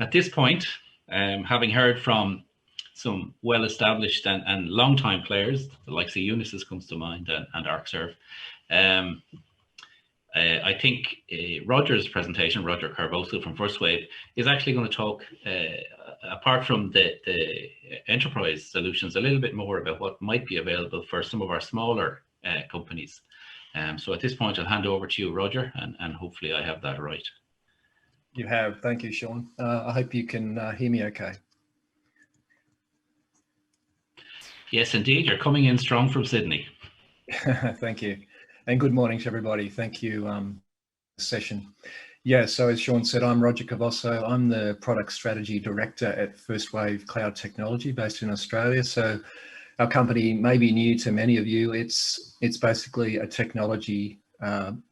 At this point, having heard from some well-established and long-time players, the likes of Unisys comes to mind and ArcServe, I think Roger's presentation, Roger Carvoso from First Wave, is actually going to talk, apart from the enterprise solutions, a little bit more about what might be available for some of our smaller companies. So at this point, I'll hand over to you, Roger, and hopefully I have that right. You have. Thank you, Sean. I hope you can hear me okay. Yes, indeed. You're coming in strong from Sydney. Thank you. And good morning to everybody. Thank you, session. Yeah, so as Sean said, I'm Roger Carvoso. I'm the Product Strategy Director at First Wave Cloud Technology based in Australia. So our company may be new to many of you. It's basically a technology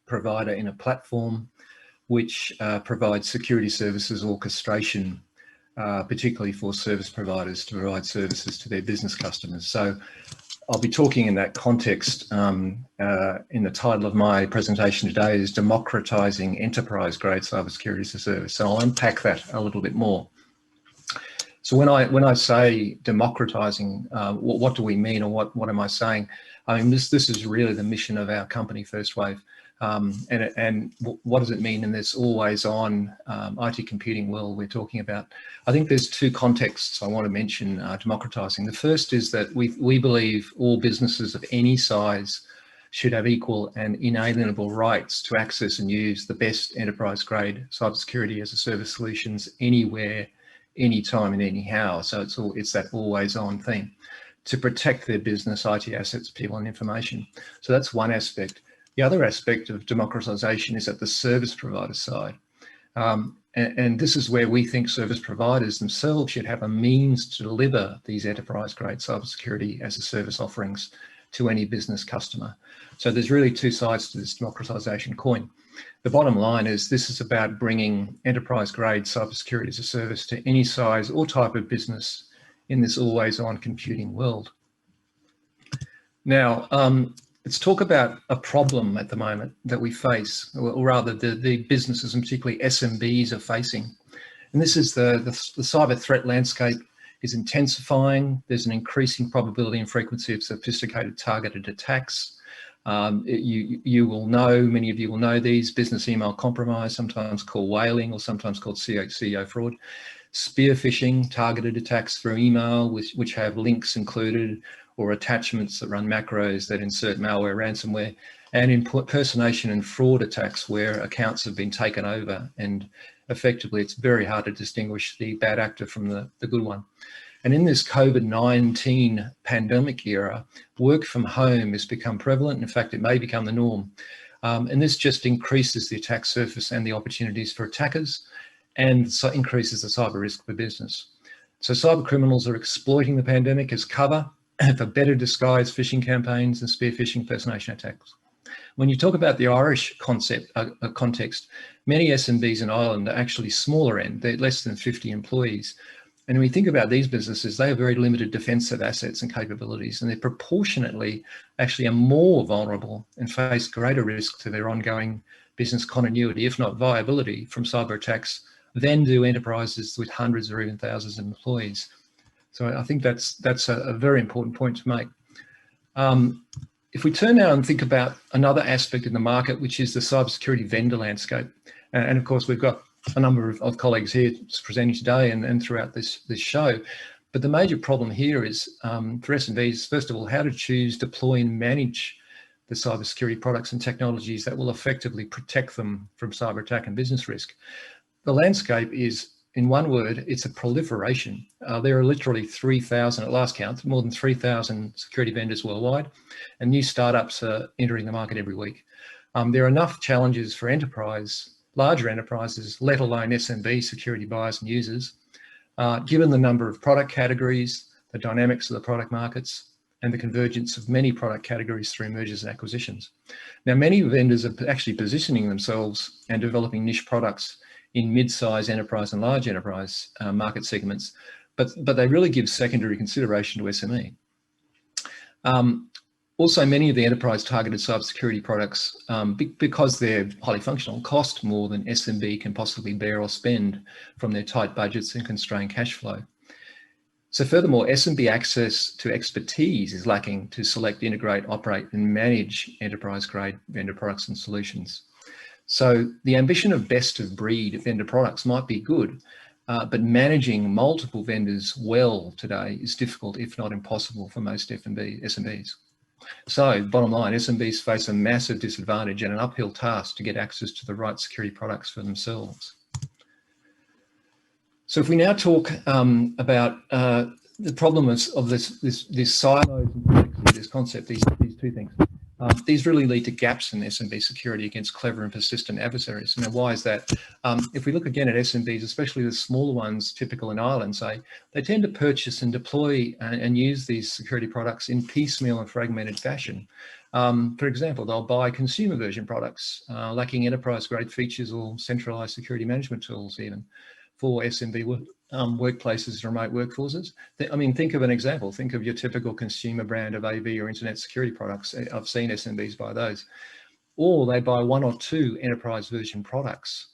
provider in a platform which provides security services orchestration, particularly for service providers to provide services to their business customers. So I'll be talking in that context. In the title of my presentation today is Democratizing Enterprise-Grade Cybersecurity as a Service. So I'll unpack that a little bit more. So when I say democratizing, what do we mean, or what am I saying? I mean, this is really the mission of our company, First Wave. And what does it mean in this always-on IT computing world we're talking about? I think there's two contexts I want to mention democratizing. The first is that we believe all businesses of any size should have equal and inalienable rights to access and use the best enterprise-grade cybersecurity as a service solutions anywhere, anytime, and anyhow. So it's that always-on thing to protect their business, IT assets, people, and information. So that's one aspect. The other aspect of democratization is at the service provider side. And this is where we think service providers themselves should have a means to deliver these enterprise-grade cybersecurity as a service offerings to any business customer. So there's really two sides to this democratization coin. The bottom line is this is about bringing enterprise-grade cybersecurity as a service to any size or type of business in this always-on computing world. Now, let's talk about a problem at the moment that we face, or rather the businesses and particularly SMBs are facing. And this is the cyber threat landscape is intensifying. There's an increasing probability and frequency of sophisticated targeted attacks. You will know, many of you will know these: business email compromise, sometimes called whaling or sometimes called CEO fraud, spear phishing, targeted attacks through email which have links included, or attachments that run macros that insert malware, ransomware, and impersonation and fraud attacks where accounts have been taken over, and effectively it's very hard to distinguish the bad actor from the good one. And in this COVID-19 pandemic era, work from home has become prevalent. In fact, it may become the norm. And this just increases the attack surface and the opportunities for attackers, and so increases the cyber risk for business. So cyber criminals are exploiting the pandemic as cover for better disguised phishing campaigns and spear phishing impersonation attacks. When you talk about the Irish context, many SMBs in Ireland are actually smaller end, they're less than 50 employees. And when we think about these businesses, they have very limited defensive assets and capabilities, and they proportionately actually are more vulnerable and face greater risk to their ongoing business continuity, if not viability, from cyber attacks than do enterprises with hundreds or even thousands of employees. So I think that's a very important point to make. If we turn now and think about another aspect in the market, which is the cybersecurity vendor landscape, and of course we've got a number of colleagues here presenting today and throughout this show, but the major problem here is for SMBs, first of all, how to choose, deploy, and manage the cybersecurity products and technologies that will effectively protect them from cyber attack and business risk. The landscape is, in one word, it's a proliferation. There are literally 3,000, at last count, more than 3,000 security vendors worldwide, and new startups are entering the market every week. There are enough challenges for larger enterprises, let alone SMB security buyers and users, given the number of product categories, the dynamics of the product markets, and the convergence of many product categories through mergers and acquisitions. Now, many vendors are actually positioning themselves and developing niche products in mid-size enterprise and large enterprise market segments, but they really give secondary consideration to SME. Also, many of the enterprise targeted cybersecurity products, because they're highly functional, cost more than SMB can possibly bear or spend from their tight budgets and constrained cash flow. So furthermore, SMB access to expertise is lacking to select, integrate, operate, and manage enterprise-grade vendor products and solutions. So the ambition of best of breed vendor products might be good, but managing multiple vendors well today is difficult, if not impossible, for most SMBs. So bottom line, SMBs face a massive disadvantage and an uphill task to get access to the right security products for themselves. So if we now talk about the problem of this silos and complexity, this concept, these two things, these really lead to gaps in SMB security against clever and persistent adversaries. Now, why is that? If we look again at SMBs, especially the smaller ones, typical in Ireland, say, they tend to purchase and deploy and use these security products in piecemeal and fragmented fashion. For example, they'll buy consumer version products lacking enterprise-grade features or centralized security management tools even for SMB workplaces and remote workforces. I mean, think of an example. Think of your typical consumer brand of AV or internet security products. I've seen SMBs buy those. Or they buy one or two enterprise version products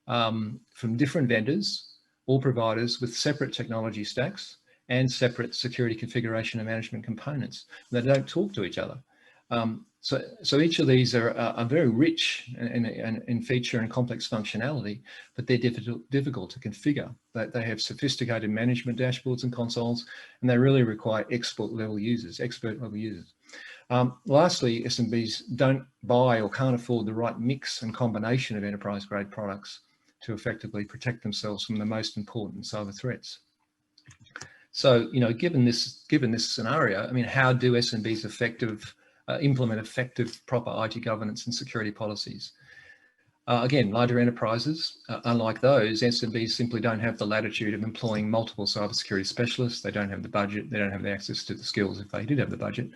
from different vendors or providers with separate technology stacks and separate security configuration and management components. They don't talk to each other. So each of these are very rich in feature and complex functionality, but they're difficult to configure. They have sophisticated management dashboards and consoles, and they really require expert level users. Lastly, SMBs don't buy or can't afford the right mix and combination of enterprise grade products to effectively protect themselves from the most important cyber threats. So, given this scenario, I mean, how do SMBs implement effective proper IT governance and security policies? Again, larger enterprises, unlike those, SMBs simply don't have the latitude of employing multiple cybersecurity specialists. They don't have the budget. They don't have the access to the skills, if they did have the budget,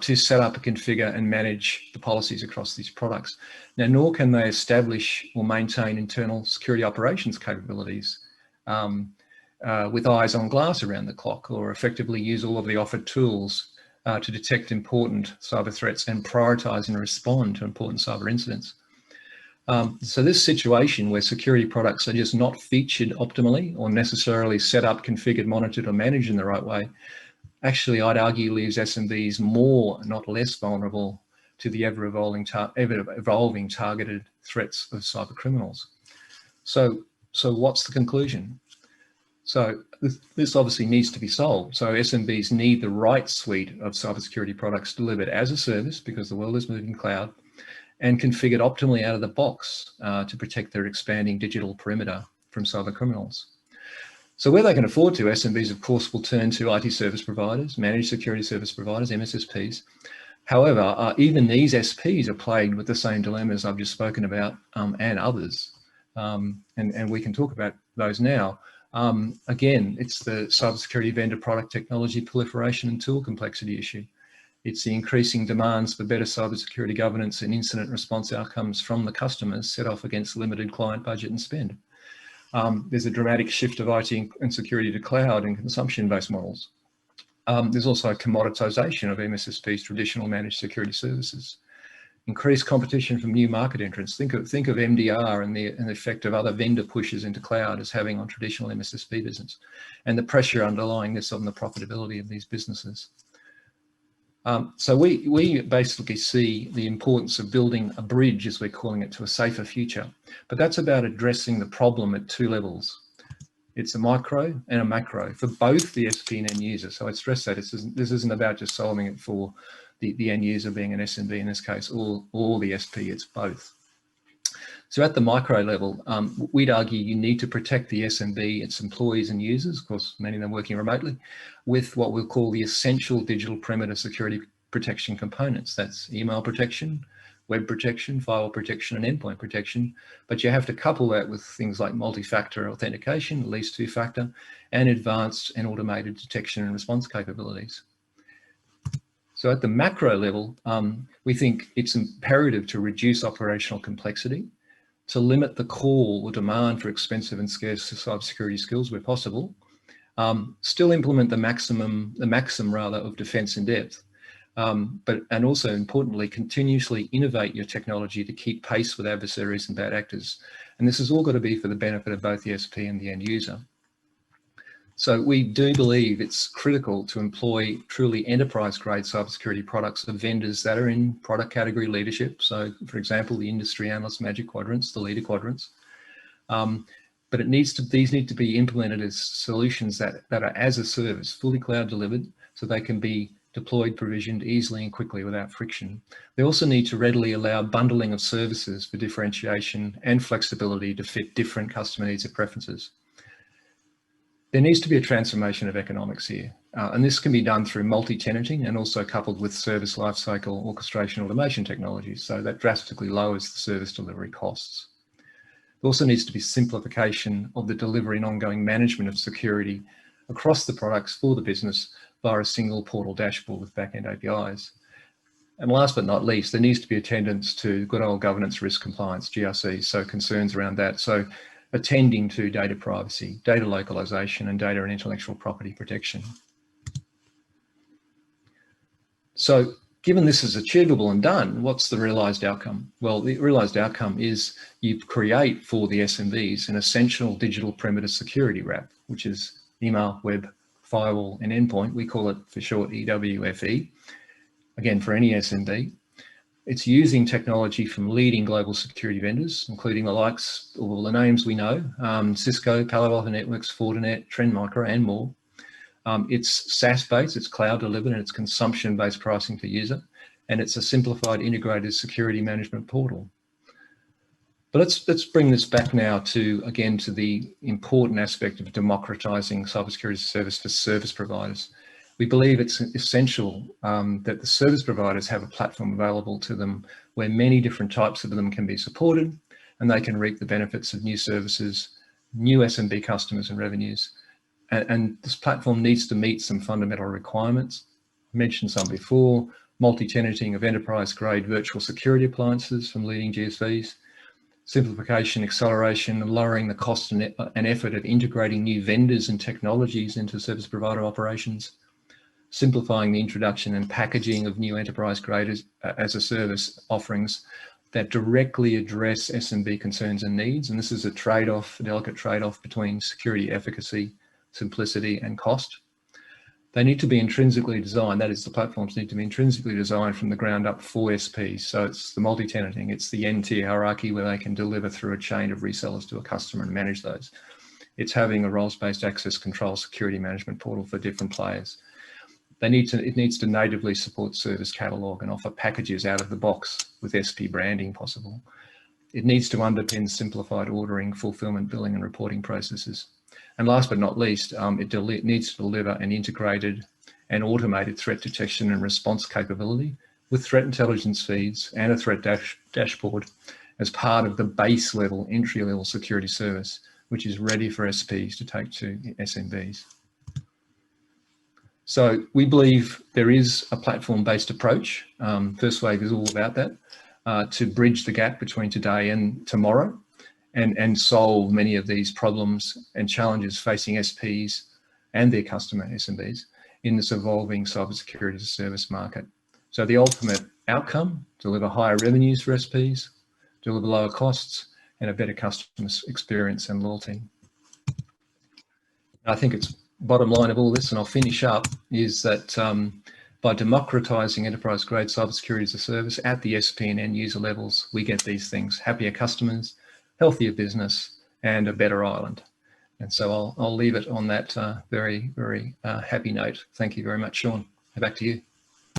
to set up, configure and manage the policies across these products. Now, nor can they establish or maintain internal security operations capabilities with eyes on glass around the clock, or effectively use all of the offered tools to detect important cyber threats and prioritize and respond to important cyber incidents. So this situation where security products are just not featured optimally or necessarily set up, configured, monitored or managed in the right way, actually I'd argue leaves SMBs more, not less vulnerable to the ever-evolving targeted threats of cyber criminals. So what's the conclusion? So this obviously needs to be solved. So SMBs need the right suite of cybersecurity products delivered as a service, because the world is moving cloud, and configured optimally out of the box to protect their expanding digital perimeter from cyber criminals. So where they can afford to, SMBs of course will turn to IT service providers, managed security service providers, MSSPs. However, even these SPs are plagued with the same dilemmas I've just spoken about and others. And we can talk about those now. Again, it's the cybersecurity vendor product technology proliferation and tool complexity issue. It's the increasing demands for better cybersecurity governance and incident response outcomes from the customers set off against limited client budget and spend. There's a dramatic shift of IT and security to cloud and consumption-based models. There's also a commoditization of MSSP's traditional managed security services. Increased competition from new market entrants. Think of MDR and the effect of other vendor pushes into cloud as having on traditional MSSP business, and the pressure underlying this on the profitability of these businesses. So we basically see the importance of building a bridge, as we're calling it, to a safer future. But that's about addressing the problem at two levels. It's a micro and a macro for both the SP and end user. So I stress that this isn't about just solving it for the end user being an SMB in this case, or the SP, it's both. So at the micro level, we'd argue you need to protect the SMB, its employees and users, of course, many of them working remotely, with what we'll call the essential digital perimeter security protection components. That's email protection, web protection, firewall protection, and endpoint protection. But you have to couple that with things like multi-factor authentication, at least two-factor, and advanced and automated detection and response capabilities. So at the macro level, we think it's imperative to reduce operational complexity, to limit the call or demand for expensive and scarce cybersecurity skills where possible, still implement the maxim of defense in depth, and also importantly, continuously innovate your technology to keep pace with adversaries and bad actors. And this has all got to be for the benefit of both the SP and the end user. So we do believe it's critical to employ truly enterprise-grade cybersecurity products of vendors that are in product category leadership. So, for example, the industry analyst magic quadrants, the leader quadrants. But these need to be implemented as solutions that are as a service, fully cloud delivered, so they can be deployed, provisioned easily and quickly without friction. They also need to readily allow bundling of services for differentiation and flexibility to fit different customer needs and preferences. There needs to be a transformation of economics here, and this can be done through multi-tenanting and also coupled with service lifecycle orchestration automation technologies, so that drastically lowers the service delivery costs. There also needs to be simplification of the delivery and ongoing management of security across the products for the business via a single portal dashboard with backend APIs. And last but not least, there needs to be attendance to good old governance, risk compliance, GRC, so concerns around that. So attending to data privacy, data localization, and data and intellectual property protection. So given this is achievable and done, what's the realized outcome? Well, the realized outcome is you create for the SMBs an essential digital perimeter security wrap, which is email, web, firewall, and endpoint. We call it for short EWFE. Again, for any SMB. It's using technology from leading global security vendors, including the likes of all the names we know, Cisco, Palo Alto Networks, Fortinet, Trend Micro, and more. It's SaaS-based, it's cloud delivered, and it's consumption-based pricing per user, and it's a simplified integrated security management portal. But let's bring this back now to the important aspect of democratizing cybersecurity service for service providers. We believe it's essential that the service providers have a platform available to them where many different types of them can be supported, and they can reap the benefits of new services, new SMB customers and revenues. And this platform needs to meet some fundamental requirements. I mentioned some before: multi-tenanting of enterprise-grade virtual security appliances from leading GSVs, simplification, acceleration, and lowering the cost and effort of integrating new vendors and technologies into service provider operations, simplifying the introduction and packaging of new enterprise-grade as a service offerings that directly address SMB concerns and needs. And this is a trade-off, a delicate trade-off between security efficacy, simplicity, and cost. They need to be intrinsically designed, that is, the platforms need to be intrinsically designed from the ground up for SPs. So it's the multi-tenanting, it's the N-tier hierarchy where they can deliver through a chain of resellers to a customer and manage those. It's having a roles-based access control security management portal for different players. It needs to natively support service catalog and offer packages out of the box with SP branding possible. It needs to underpin simplified ordering, fulfillment, billing, and reporting processes. And last but not least, it needs to deliver an integrated and automated threat detection and response capability with threat intelligence feeds and a threat dashboard as part of the base level, entry level security service, which is ready for SPs to take to SMBs. So we believe there is a platform-based approach. First Wave is all about that, to bridge the gap between today and tomorrow and solve many of these problems and challenges facing SPs and their customer SMBs in this evolving cybersecurity as a service market. So the ultimate outcome: deliver higher revenues for SPs, deliver lower costs, and a better customer experience and loyalty. I think it's bottom line of all this, and I'll finish up, is that by democratizing enterprise-grade cybersecurity as a service at the SP and end user levels, we get these things: happier customers, healthier business, and a better island. And so I'll leave it on that very, very happy note. Thank you very much, Sean. Back to you.